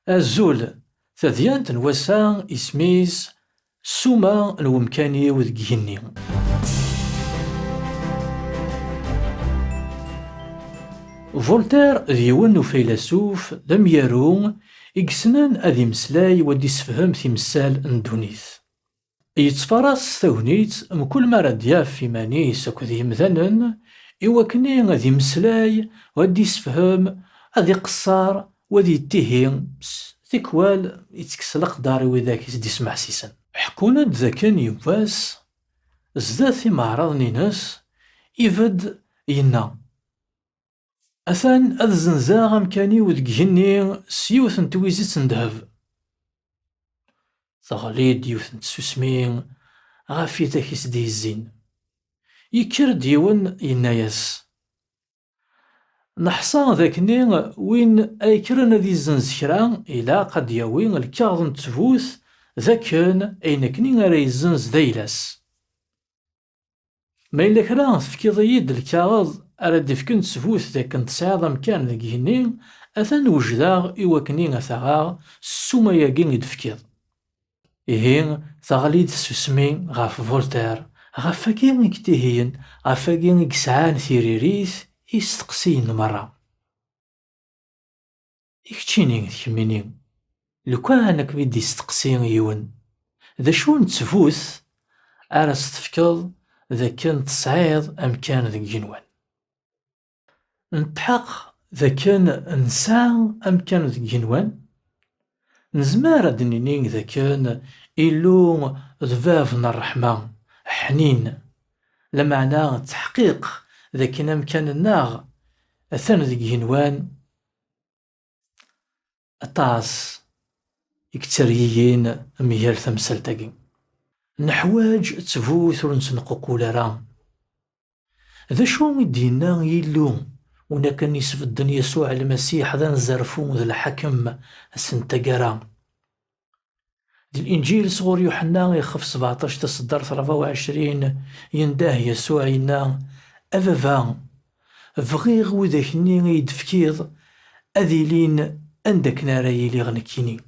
الزول تذيانت نوسا اسميس سوما الومكاني وذكيني. فولتير ديون فيلسوف دم يرون إكسنان أذي مسلاي ودي سفهم تمثال اندونيث. يتفرس ثونيت مكل مرة دياف في مانيس أكو ذي مثلا إوكني غادي مسلاي ودي سفهم أذي قصار ودي تيهين تيكوال يتكسلق داري وذاك يزدي سمع سيسن. حكونا ذاكن يواس زداثي معرض نيناس يفد ينا أثان أذ زنزاغ أمكاني وذكجني سيوث نتويزيت ندهب تغليد يوث نتسوسمين غافي ذاك يزدي الزين يكر ديون يناياس نحصا ذاكني وين أيكرن ذي الزنزكرا إلا قد يوين الكاظ نتفوث ذاكن أينكني غير يزنز ذيلاس ما إلا كرا تفكيض يد الكاظ أراد فكنت سفوث ذاك نتساعد أمكان ذاك هني أثن وجداغ إوكني غثاغ السوما ياقين يدفكيض إهين ثغليد سوسمي غاف فولتير غاف فاكين يكتهين غاف فاكين يكسعان ثيريريث يستقسين مرة يكتشيني تكميني لو كانك بدي يستقسين يون ذا شو نتفوث أرس تفكض ذا كان تصعيد أمكان ذاك جنوان نتحق ذا كان نسان أمكان ذاك جنوان نزمار دنينين ذا كان إلو ذبافنا الرحمة حنين لمعنى تحقيق ذا كان أمكان الناغ أثان ذاك جنوان أطاس يكتريين ميال ثمسال تاقين نحواج تفوث ونسنقو كولارا ذا شو يدينا يلو ونا كان يسفدن يسوع المسيح ذا نزرفو ذا الحكم السنتقرا دي الإنجيل صغور يوحنا يخف 17 تصدر 24 ينداه يسوع ينا أفافا فغيغ وذاكني يدفكيض أذيلين عندك ناري لي غنكيني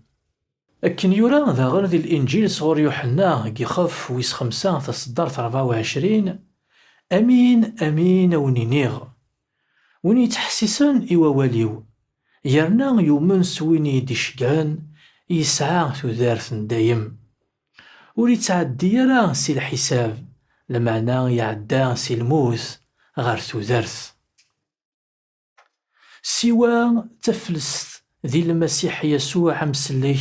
أكن يورا ذا غير ذي الإنجيل صغور يوحنا يخف ويس 5 تصدر 24 أمين أمين ونينيغ وني تحسسن إوا واليو يرنا يومن سويني ديشكان يسعى تودارث دايم ولي تعدي راه سي الحساب لمعنى يعدى سي الموت غير تودارث سوا تفلست ذي المسيح يسوع مسليك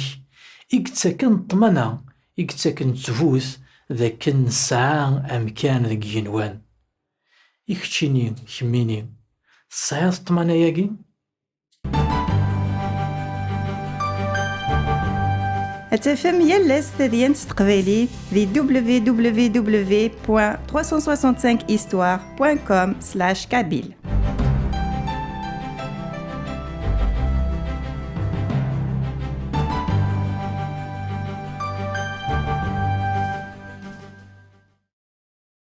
إكتاكن طمنا إكتاكن تفوث ذاك نسعى أمكان ذاك جنوان يكتشيني كميني صعيد طمنا ياقي أتفهم يلس تدين تقبيلي في www.365histoire.com/kabyle